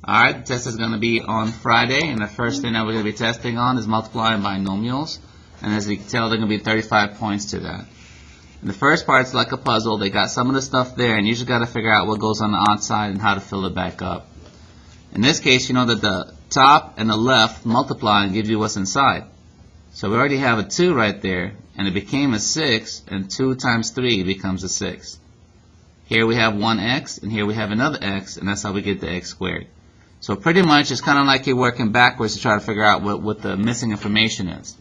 Alright, the test is going to be on Friday, and the first thing that we're going to be testing on is multiplying binomials. And as you can tell, there are going to be 35 points to that. And the first part is like a puzzle. They got some of the stuff there, and you just got to figure out what goes on the outside and how to fill it back up. In this case, you know that the top and the left multiply and gives you what's inside. So we already have a 2 right there, and it became a 6, and 2 times 3 becomes a 6. Here we have 1x, and here we have another x, and that's how we get the x squared. So pretty much it's kind of like you're working backwards to try to figure out what the missing information is.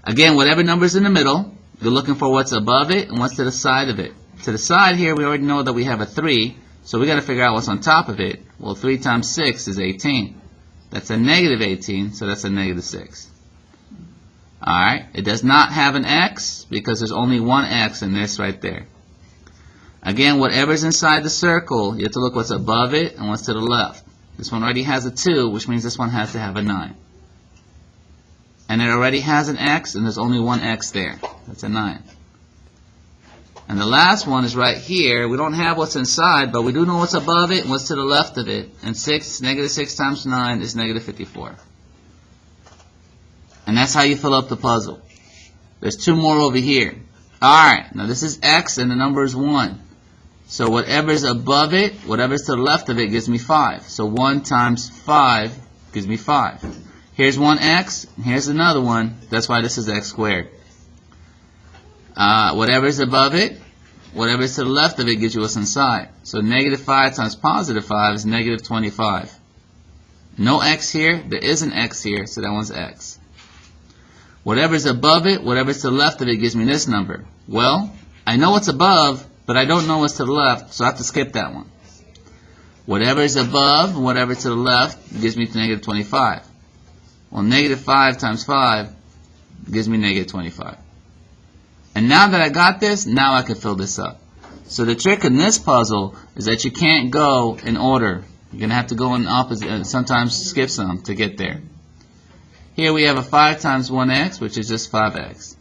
Again, whatever number's in the middle, you're looking for what's above it and what's to the side of it. To the side here, we already know that we have a 3, so we got to figure out what's on top of it. Well, 3 times 6 is 18. That's a negative 18, so that's a negative 6. Alright, it does not have an x because there's only one x in this right there. Again, whatever's inside the circle, you have to look what's above it and what's to the left. This one already has a 2, which means this one has to have a 9. And it already has an x, and there's only one x there. That's a 9. And the last one is right here. We don't have what's inside, but we do know what's above it and what's to the left of it. And negative 6 times 9 is negative 54. And that's how you fill up the puzzle. There's 2 more over here. Alright, now this is x, and the number is 1. So whatever's above it, whatever's to the left of it gives me 5. So 1 times 5 gives me 5. Here's one x, and here's another one. That's why this is x squared. Whatever's above it, whatever's to the left of it gives you what's inside. So negative 5 times positive 5 is negative 25. No x here, there is an x here, so that one's x. Whatever's above it, whatever's to the left of it gives me this number. Well, I know what's above, but I don't know what's to the left, so I have to skip that one. Whatever is above and whatever to the left gives me negative 25. Well, negative 5 times 5 gives me negative 25. And now that I got this, now I can fill this up. So the trick in this puzzle is that you can't go in order. You're going to have to go in opposite, and sometimes skip some to get there. Here we have a 5 times 1x, which is just 5x.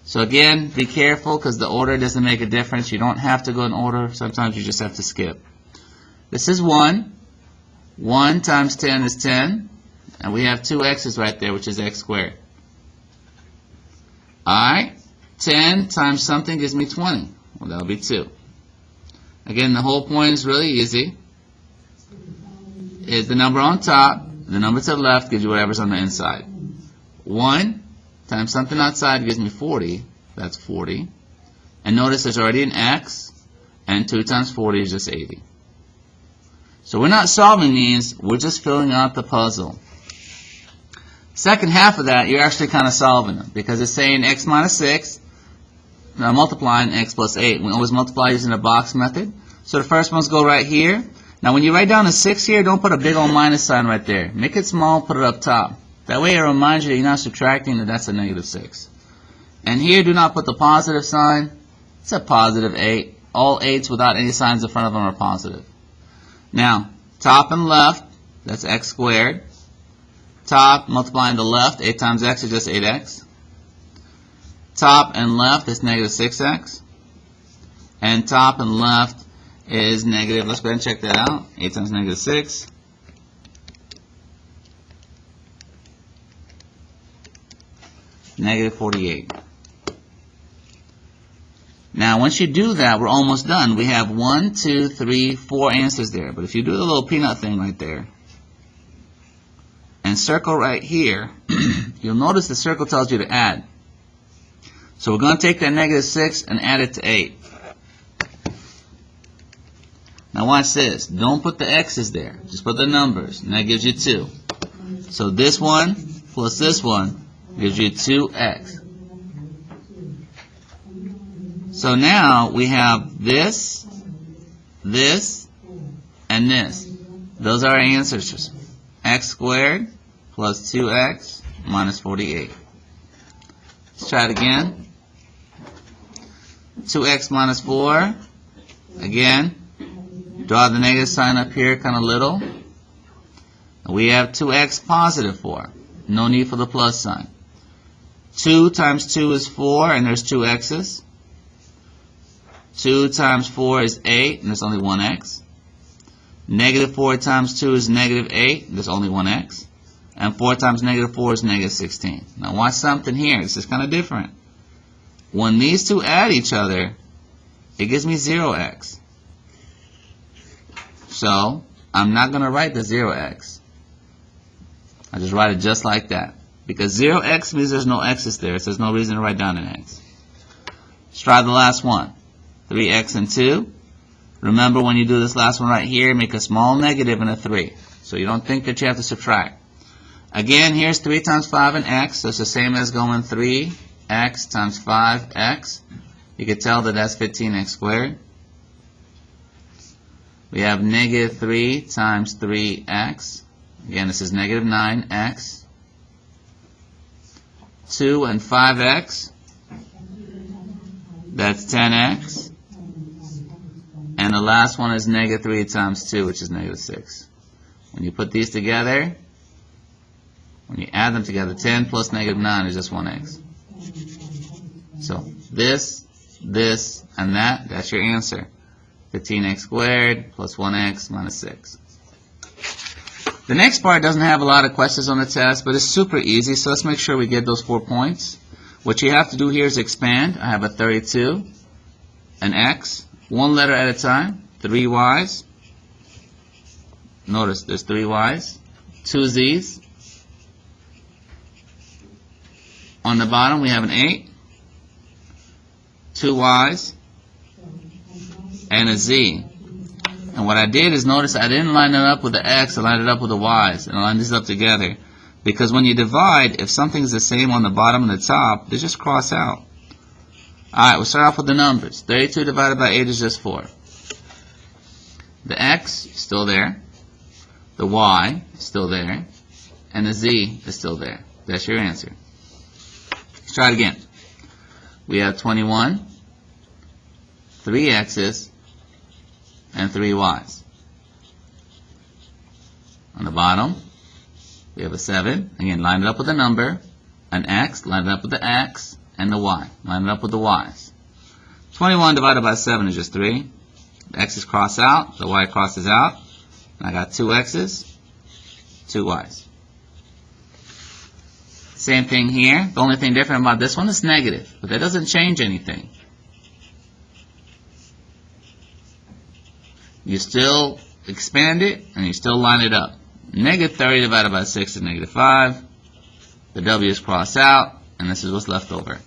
So again, be careful because the order doesn't make a difference. You don't have to go in order. Sometimes you just have to skip. This is 1. 1 times 10 is 10. And we have 2 x's right there, which is x squared. Alright, 10 times something gives me 20. Well, that'll be 2. Again, the whole point is really easy. Is the number on top, the number to the left gives you whatever's on the inside. 1 times something outside gives me 40. That's 40. And notice there's already an x, and 2 times 40 is just 80. So we're not solving these, we're just filling out the puzzle. Second half of that, you're actually kind of solving them, because it's saying x minus 6, now multiplying x plus 8. We always multiply using the box method. So the first ones go right here. Now when you write down a 6 here, don't put a big old minus sign right there. Make it small, put it up top. That way it reminds you that you're not subtracting, and that's a negative 6. And here, do not put the positive sign. It's a positive 8. All 8s without any signs in front of them are positive. Now, top and left, that's x squared. Top multiplying the left, 8 times x is just 8x. Top and left is negative 6x. And top and left is negative, let's go ahead and check that out. 8 times negative 6. Negative 48. Now, once you do that, we're almost done. We have 1, 2, 3, 4 answers there. But if you do the little peanut thing right there, and circle right here, you'll notice the circle tells you to add. So we're going to take that negative 6 and add it to 8. Now watch this. Don't put the x's there. Just put the numbers. And that gives you 2. So this one plus this one gives you 2x. So now we have this, this, and this. Those are our answers. X squared plus 2x minus 48. Let's try it again. 2x minus 4. Again, draw the negative sign up here kind of little. We have 2x positive 4. No need for the plus sign. 2 times 2 is 4, and there's 2 x's. 2 times 4 is 8, and there's only one x. Negative 4 times 2 is negative 8. There's only one x. And 4 times negative 4 is negative 16. Now watch something here. This is kind of different. When these two add each other, it gives me 0x. So I'm not going to write the 0x. I just write it just like that. Because 0x means there's no x's there, so there's no reason to write down an x. Let's try the last one. 3x and 2. Remember, when you do this last one right here, make a small negative and a 3. So you don't think that you have to subtract. Again, here's 3 times 5 and x, so it's the same as going 3x times 5x. You can tell that that's 15x squared. We have negative 3 times 3x. Again, this is negative 9x. 2 and 5x. That's 10x. And the last one is negative 3 times 2, which is negative 6. When you put these together, when you add them together, 10 plus negative 9 is just 1x. So this, and that's your answer. 15x squared plus 1x minus 6. The next part doesn't have a lot of questions on the test, but it's super easy, so let's make sure we get those 4 points. What you have to do here is expand. I have a 32, an x, one letter at a time, 3 y's. Notice there's 3 y's, 2 z's. On the bottom we have an 8, 2 y's, and a z. And what I did is notice I didn't line it up with the x, I lined it up with the y's, and I lined these up together. Because when you divide, if something's the same on the bottom and the top, they just cross out. Alright, we'll start off with the numbers. 32 divided by 8 is just 4. The x is still there. The y is still there. And the z is still there. That's your answer. Let's try it again. We have 21, 3 x's, and 3 y's. On the bottom, we have a 7. Again, line it up with the number. An x, line it up with the x. And the y. Line it up with the y's. 21 divided by 7 is just 3. The x's cross out. The y crosses out. And I got 2 x's, 2 y's. Same thing here. The only thing different about this one is negative. But that doesn't change anything. You still expand it, and you still line it up. Negative 30 divided by 6 is negative 5. The w is crossed out, and this is what's left over.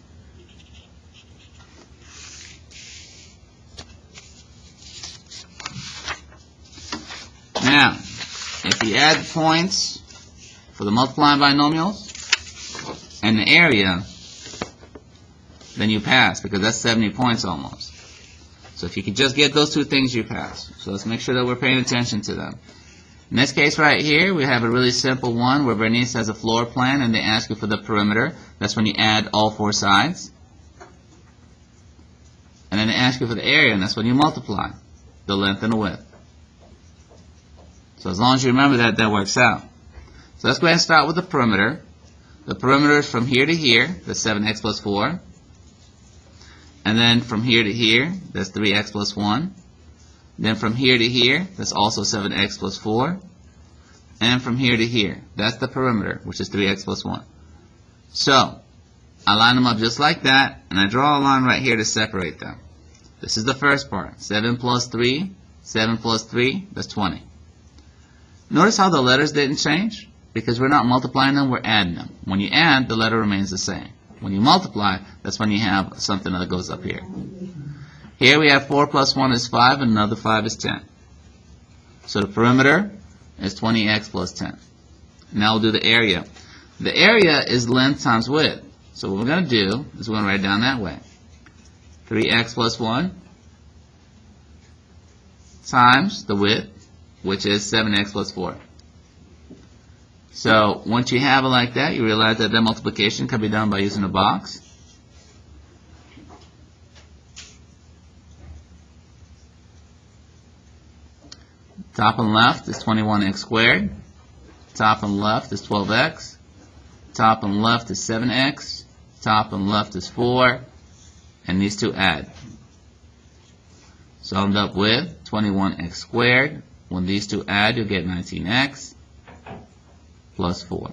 Now, if you add points for the multiplying binomials and the area, then you pass, because that's 70 points almost. So if you could just get those 2 things, you pass. So let's make sure that we're paying attention to them. In this case right here, we have a really simple one where Bernice has a floor plan and they ask you for the perimeter. That's when you add all 4 sides. And then they ask you for the area, and that's when you multiply the length and the width. So as long as you remember that, that works out. So let's go ahead and start with the perimeter. The perimeter is from here to here, that's 7x plus 4. And then from here to here, that's 3x plus 1. Then from here to here, that's also 7x plus 4. And from here to here, that's the perimeter, which is 3x plus 1. So, I line them up just like that, and I draw a line right here to separate them. This is the first part. 7 plus 3, 7 plus 3, that's 20. Notice how the letters didn't change? Because we're not multiplying them, we're adding them. When you add, the letter remains the same. When you multiply, that's when you have something that goes up here. Here we have 4 plus 1 is 5, and another 5 is 10. So the perimeter is 20x plus 10. Now we'll do the area. The area is length times width. So what we're going to do is we're going to write it down that way. 3x plus 1 times the width, which is 7x plus 4. So once you have it like that, you realize that multiplication can be done by using a box. Top and left is 21x squared. Top and left is 12x. Top and left is 7x. Top and left is 4. And these two add. So I end up with 21x squared When these two add, you'll get 19x plus 4.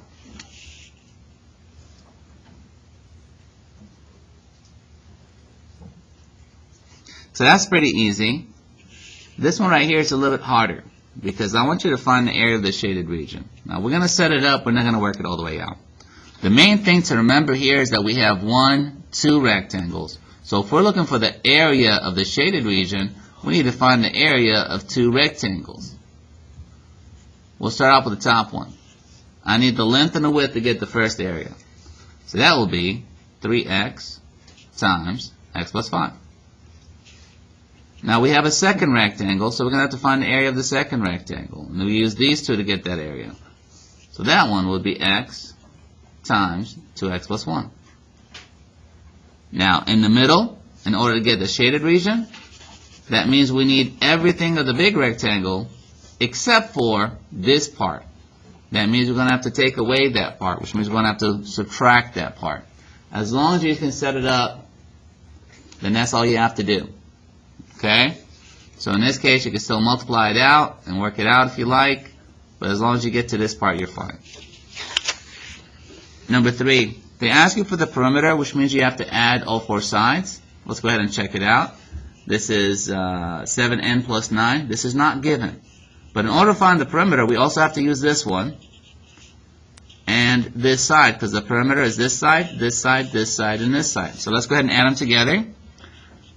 So that's pretty easy. This one right here is a little bit harder because I want you to find the area of the shaded region. Now we're going to set it up, we're not going to work it all the way out. The main thing to remember here is that we have 2 rectangles. So if we're looking for the area of the shaded region, we need to find the area of 2 rectangles. We'll start off with the top one. I need the length and the width to get the first area. So that will be 3x times x plus 5. Now we have a second rectangle, so we're going to have to find the area of the second rectangle. And we use these two to get that area. So that one would be x times 2x plus 1. Now in the middle, in order to get the shaded region, that means we need everything of the big rectangle except for this part. That means we're going to have to take away that part, which means we're going to have to subtract that part. As long as you can set it up, then that's all you have to do. Okay? So in this case, you can still multiply it out and work it out if you like, but as long as you get to this part, you're fine. Number 3, they ask you for the perimeter, which means you have to add all 4 sides. Let's go ahead and check it out. This is 7n plus 9. This is not given. But in order to find the perimeter, we also have to use this one and this side, because the perimeter is this side, this side, this side, and this side. So let's go ahead and add them together.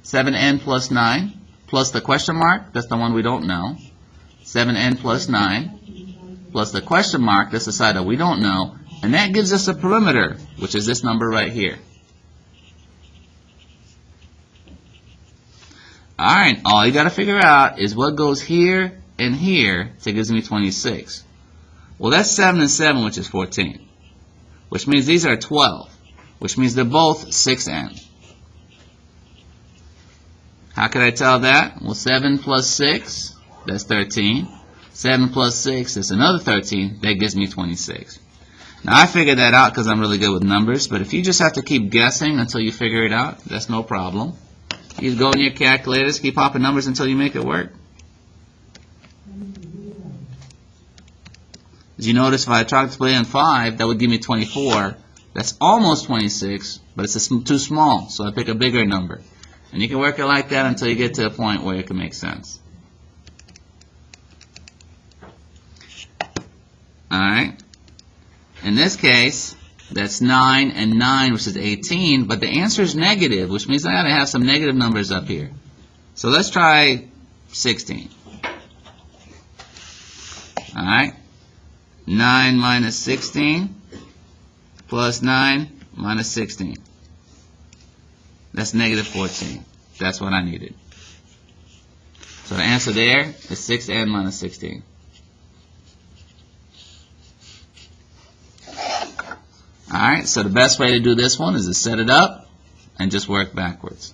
7n plus 9 plus the question mark, that's the one we don't know. 7n plus 9 plus the question mark, that's the side that we don't know. And that gives us a perimeter, which is this number right here. Alright, all you got to figure out is what goes here and here, so it gives me 26. Well, that's 7 and 7, which is 14. Which means these are 12. Which means they're both 6n. How could I tell that? Well, 7 plus 6, that's 13. 7 plus 6 is another 13. That gives me 26. Now, I figured that out because I'm really good with numbers, but if you just have to keep guessing until you figure it out, that's no problem. You go in your calculators, keep popping numbers until you make it work. As you notice, if I tried to play on 5, that would give me 24. That's almost 26, but it's too small, so I pick a bigger number. And you can work it like that until you get to a point where it can make sense. Alright. In this case, that's 9 and 9, which is 18, but the answer is negative, which means I got to have some negative numbers up here. So let's try 16. Alright. 9 minus 16 plus 9 minus 16. That's negative 14. That's what I needed. So the answer there is 6n minus 16. Alright, so the best way to do this one is to set it up and just work backwards.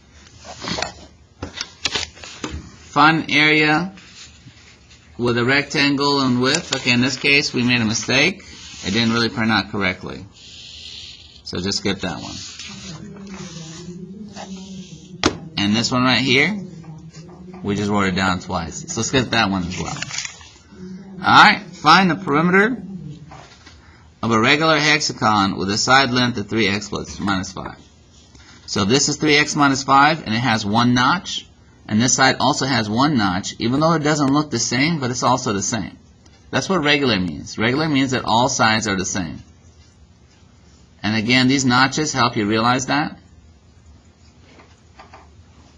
Find an area with a rectangle and width. Okay, in this case we made a mistake. It didn't really print out correctly. So just skip that one. And this one right here, we just wrote it down twice. So skip that one as well. Alright, find the perimeter of a regular hexagon with a side length of 3x plus minus 5. So this is 3x minus 5, and it has one notch. And this side also has one notch, even though it doesn't look the same, but it's also the same. That's what regular means. Regular means that all sides are the same. And again, these notches help you realize that.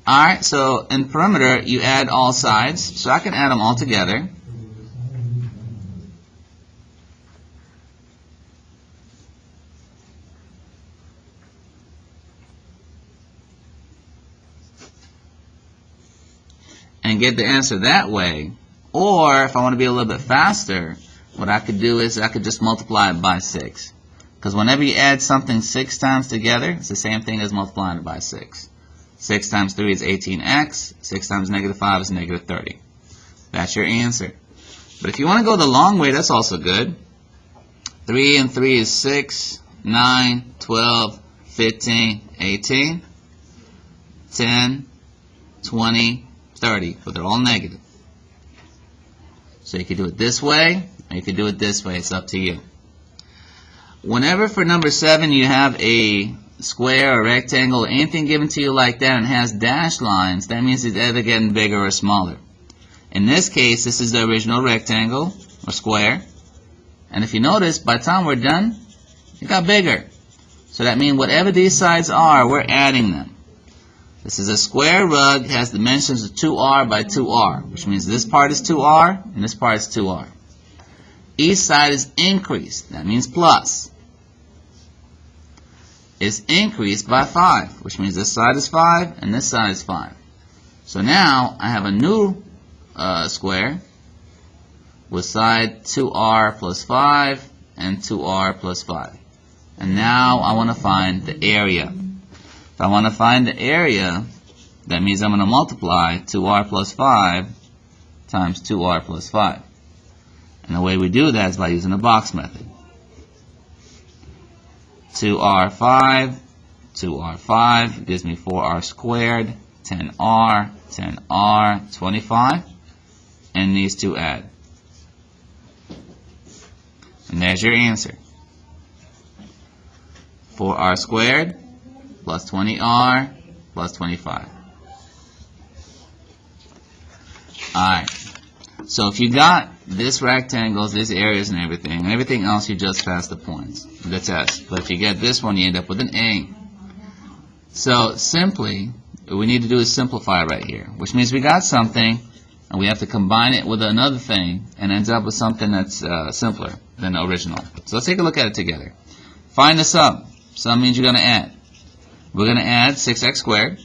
Alright, so in perimeter, you add all sides. So I can add them all together. And get the answer that way. Or, if I want to be a little bit faster, what I could do is I could just multiply it by 6. Because whenever you add something 6 times together, it's the same thing as multiplying it by 6. 6 times 3 is 18x. 6 times negative 5 is negative 30. That's your answer. But if you want to go the long way, that's also good. 3 and 3 is 6, 9, 12, 15, 18, 10, 20, 30. But they're all negative. So you can do it this way, or you can do it this way. It's up to you. Whenever for number 7 you have a square or rectangle or anything given to you like that and has dashed lines, that means it's either getting bigger or smaller. In this case, this is the original rectangle or square. And if you notice, by the time we're done, it got bigger. So that means whatever these sides are, we're adding them. This is a square rug, has dimensions of 2r by 2r, which means this part is 2r and this part is 2r. Each side is increased, that means plus. It's increased by 5, which means this side is 5 and this side is 5. So now I have a new square with side 2r plus 5 and 2r plus 5. And now I want to find the area. If I want to find the area, that means I'm going to multiply 2r plus 5 times 2r plus 5. And the way we do that is by using the box method. 2r5, 2r5 gives me 4r squared, 10r, 10r, 25. And these two add. And there's your answer. 4r squared plus 20r plus 25. Alright. So if you got this rectangles, these areas and everything else you just passed the points, the test. But if you get this one, you end up with an A. So simply, what we need to do is simplify right here, which means we got something and we have to combine it with another thing and ends up with something that's simpler than the original. So let's take a look at it together. Find the sum. Sum means you're going to add. We're going to add 6x squared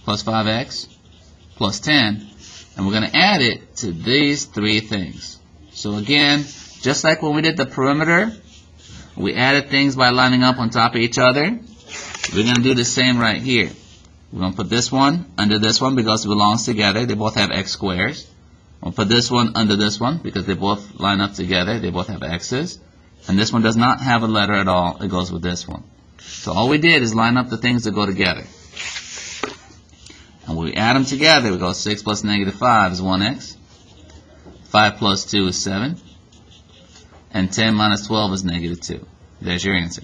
plus 5x plus 10, and we're going to add it to these three things. So again, just like when we did the perimeter, we added things by lining up on top of each other. We're going to do the same right here. We're going to put this one under this one because it belongs together. They both have x squares. We'll put this one under this one because they both line up together. They both have x's. And this one does not have a letter at all. It goes with this one. So all we did is line up the things that go together. And when we add them together, we go 6 plus negative 5 is 1x. 5 plus 2 is 7. And 10 minus 12 is negative 2. There's your answer.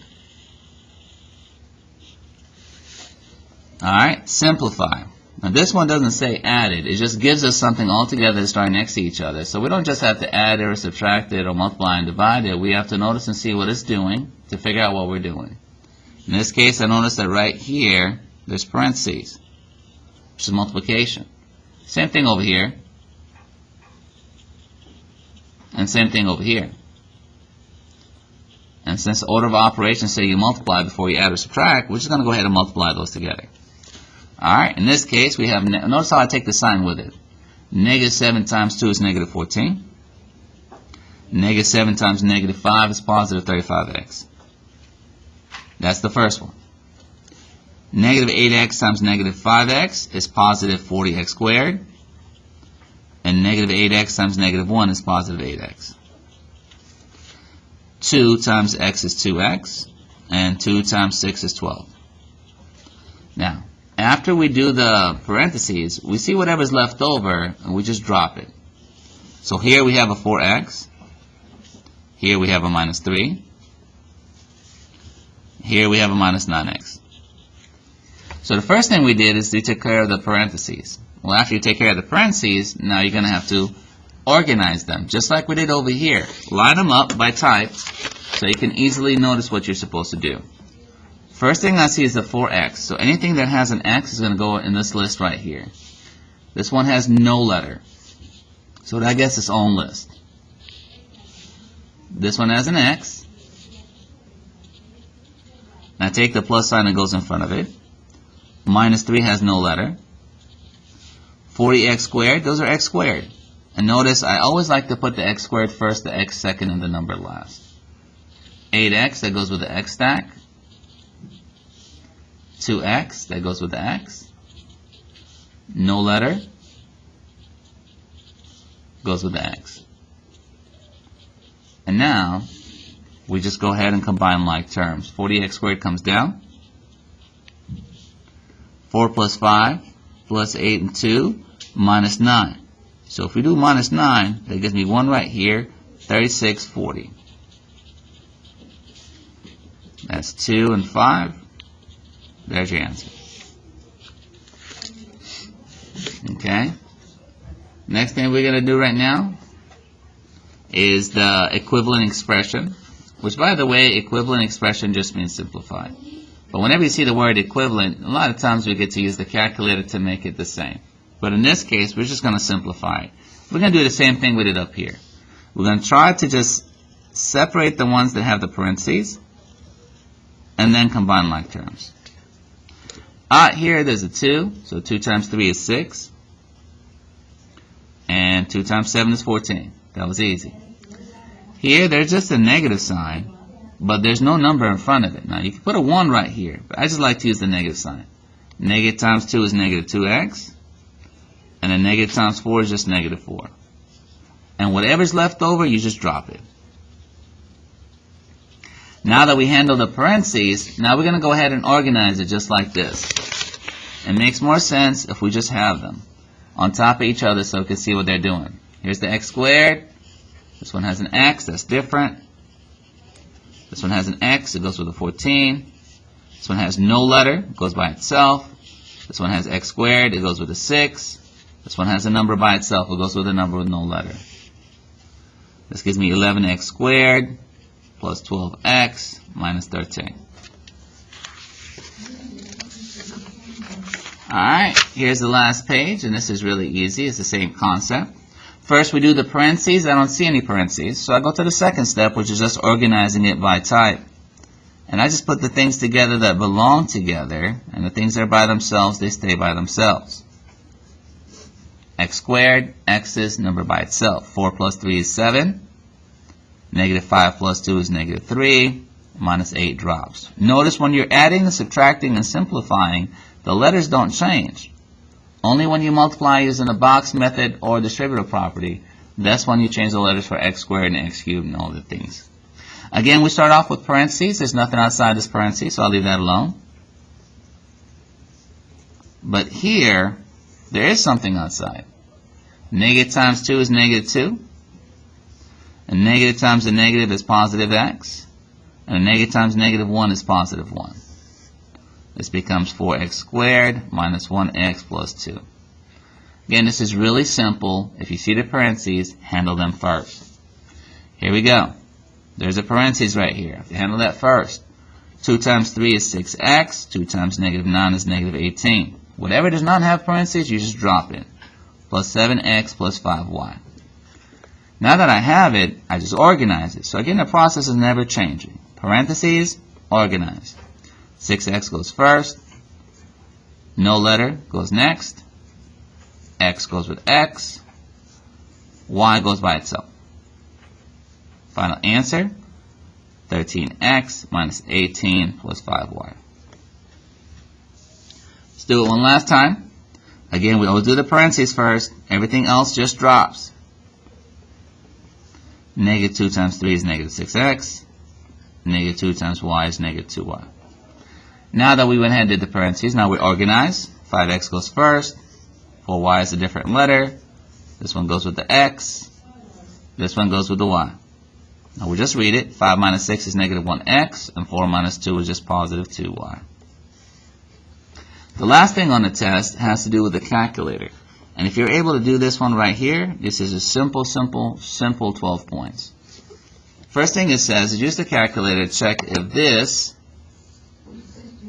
Alright, simplify. Now this one doesn't say added. It just gives us something all together that's right next to each other. So we don't just have to add it or subtract it or multiply and divide it. We have to notice and see what it's doing to figure out what we're doing. In this case, I notice that right here, there's parentheses, which is multiplication. Same thing over here. And same thing over here. And since the order of operations say you multiply before you add or subtract, we're just going to go ahead and multiply those together. Alright, in this case, we have, notice how I take the sign with it. Negative 7 times 2 is negative 14. Negative 7 times negative 5 is positive 35x. That's the first one. Negative 8x times negative 5x is positive 40x squared. And negative 8x times negative 1 is positive 8x. 2 times x is 2x. And 2 times 6 is 12. Now, after we do the parentheses, we see whatever's left over, and we just drop it. So here we have a 4x. Here we have a minus 3. Here we have a minus 9x. So the first thing we did is we took care of the parentheses. Well, after you take care of the parentheses, now you're going to have to organize them, just like we did over here. Line them up by type so you can easily notice what you're supposed to do. First thing I see is the 4x. So anything that has an x is going to go in this list right here. This one has no letter, so that gets its own list. This one has an x. Now take the plus sign that goes in front of it. Minus 3 has no letter. 40x squared, those are x squared. And notice I always like to put the x squared first, the x second, and the number last. 8x, that goes with the x stack. 2x, that goes with the x. No letter, goes with the x. And now, we just go ahead and combine like terms. 40x squared comes down. 4 plus 5 plus 8 and 2 minus 9. So if we do minus 9, that gives me 1 right here, 3640. That's 2 and 5. There's your answer. Okay. Next thing we're going to do right now is the equivalent expression, which, by the way, equivalent expression just means simplified. But whenever you see the word equivalent, a lot of times we get to use the calculator to make it the same. But in this case, we're just going to simplify it. We're going to do the same thing we did up here. We're going to try to just separate the ones that have the parentheses and then combine like terms. Here there's a 2, so 2 times 3 is 6. And 2 times 7 is 14. That was easy. Here there's just a negative sign, but there's no number in front of it. Now you can put a 1 right here, but I just like to use the negative sign. Negative times 2 is negative 2x, and a negative times 4 is just negative 4. And whatever's left over, you just drop it. Now that we handle the parentheses, now we're going to go ahead and organize it just like this. It makes more sense if we just have them on top of each other so we can see what they're doing. Here's the x squared. This one has an x, that's different. This one has an x, it goes with a 14. This one has no letter, it goes by itself. This one has x squared, it goes with a 6. This one has a number by itself, it goes with a number with no letter. This gives me 11x squared plus 12x minus 13. Alright, here's the last page, and this is really easy. It's the same concept. First we do the parentheses. I don't see any parentheses, so I go to the second step, which is just organizing it by type. And I just put the things together that belong together, and the things that are by themselves, they stay by themselves. X squared, x is number by itself. 4 plus 3 is 7. Negative 5 plus 2 is negative 3. Minus 8 drops. Notice when you're adding and subtracting and simplifying, the letters don't change. Only when you multiply using the box method or distributive property, that's when you change the letters for x squared and x cubed and all the things. Again, we start off with parentheses. There's nothing outside this parentheses, so I'll leave that alone. But here, there is something outside. Negative times 2 is negative 2. And negative times a negative is positive x. And a negative times negative 1 is positive 1. This becomes 4x squared minus 1x plus 2. Again, this is really simple. If you see the parentheses, handle them first. Here we go. There's a parentheses right here. If you handle that first. 2 times 3 is 6x. 2 times negative 9 is negative 18. Whatever does not have parentheses, you just drop it. Plus 7x plus 5y. Now that I have it, I just organize it. So again, the process is never changing. Parentheses, organize. 6x goes first. No letter goes next. X goes with x. Y goes by itself. Final answer, 13x minus 18 plus 5y. Let's do it one last time. Again, we always do the parentheses first. Everything else just drops. Negative 2 times 3 is negative 6x. Negative 2 times y is negative 2y. Now that we went ahead and did the parentheses, now we organize. 5x goes first. 4y is a different letter. This one goes with the x. This one goes with the y. Now we just read it. 5 minus 6 is negative 1x, and 4 minus 2 is just positive 2y. The last thing on the test has to do with the calculator. And if you're able to do this one right here, this is a simple 12 points. First thing it says is use the calculator to check if this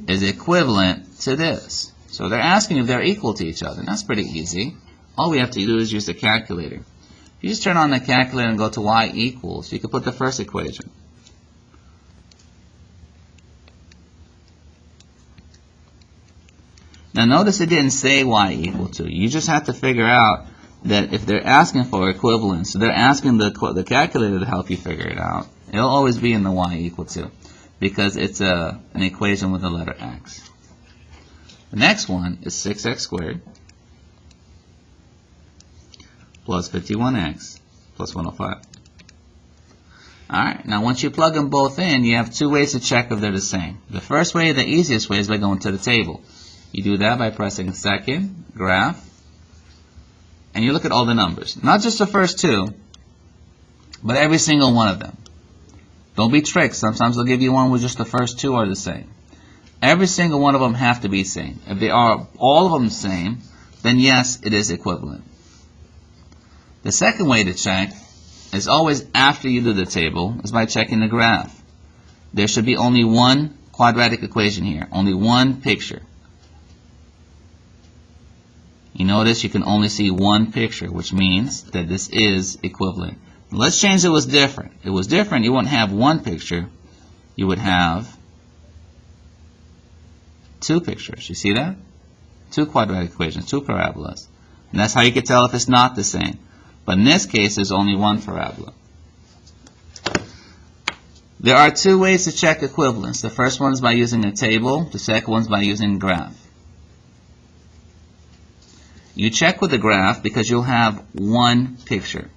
is equivalent to this. So they're asking if they're equal to each other. And that's pretty easy. All we have to do is use the calculator. You just turn on the calculator and go to y equals. You can put the first equation. Now notice it didn't say y equal to. You just have to figure out that if they're asking for equivalence, so they're asking the calculator to help you figure it out. It'll always be in the y equal to, because it's an equation with the letter x. The next one is 6x squared plus 51x plus 105. Alright, now once you plug them both in, you have two ways to check if they're the same. The first way, the easiest way, is by going to the table. You do that by pressing second, graph, and you look at all the numbers. Not just the first two, but every single one of them. Don't be tricked. Sometimes they'll give you one where just the first two are the same. Every single one of them have to be same. If they are all of them the same, then yes, it is equivalent. The second way to check is always after you do the table, is by checking the graph. There should be only one quadratic equation here, only one picture. You notice you can only see one picture, which means that this is equivalent. Let's change it was different. If it was different, you wouldn't have one picture, you would have two pictures. You see that? Two quadratic equations, two parabolas. And that's how you can tell if it's not the same. But in this case, there's only one parabola. There are two ways to check equivalence. The first one is by using a table. The second one is by using a graph. You check with the graph because you'll have one picture.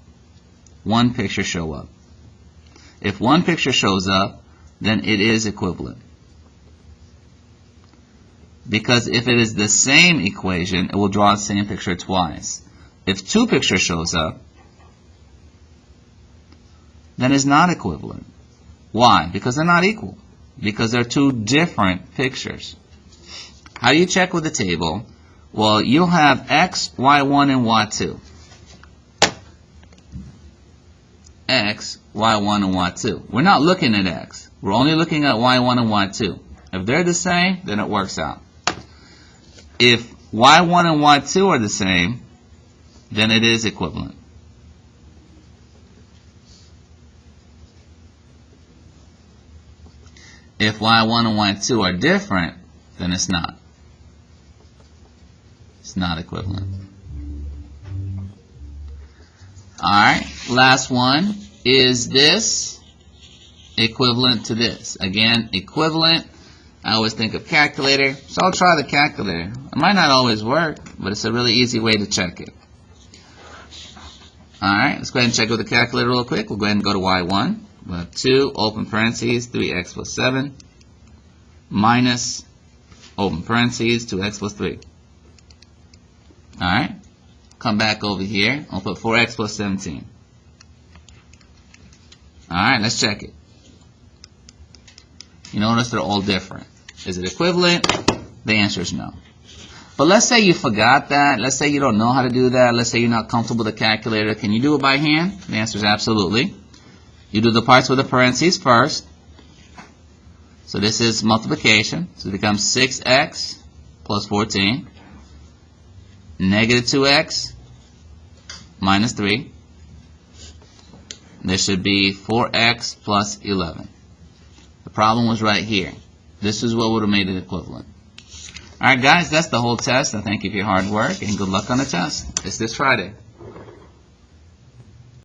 One picture show up. If one picture shows up, then it is equivalent. Because if it is the same equation, it will draw the same picture twice. If two pictures shows up, then it's not equivalent. Why? Because they're not equal. Because they're two different pictures. How do you check with the table? Well, you'll have x, y1, and y2. X, y1, and y2. We're not looking at x. We're only looking at y1 and y2. If they're the same, then it works out. If y1 and y2 are the same, then it is equivalent. If y1 and y2 are different, then it's not. It's not equivalent. Alright, last one. Is this equivalent to this? Again, equivalent. I always think of calculator, so I'll try the calculator. It might not always work, but it's a really easy way to check it. Alright, let's go ahead and check with the calculator real quick. We'll go ahead and go to y1. We'll have 2, open parentheses, 3x plus 7, minus, open parentheses, 2x plus 3. Alright, come back over here. I'll put 4x plus 17. Alright, let's check it. You notice they're all different. Is it equivalent? The answer is no. But let's say you forgot that. Let's say you don't know how to do that. Let's say you're not comfortable with the calculator. Can you do it by hand? The answer is absolutely. You do the parts with the parentheses first. So this is multiplication. So it becomes 6x plus 14. Negative 2x minus 3. There should be 4x plus 11. The problem was right here. This is what would have made it equivalent. Alright guys, that's the whole test. I thank you for your hard work and good luck on the test. It's this Friday.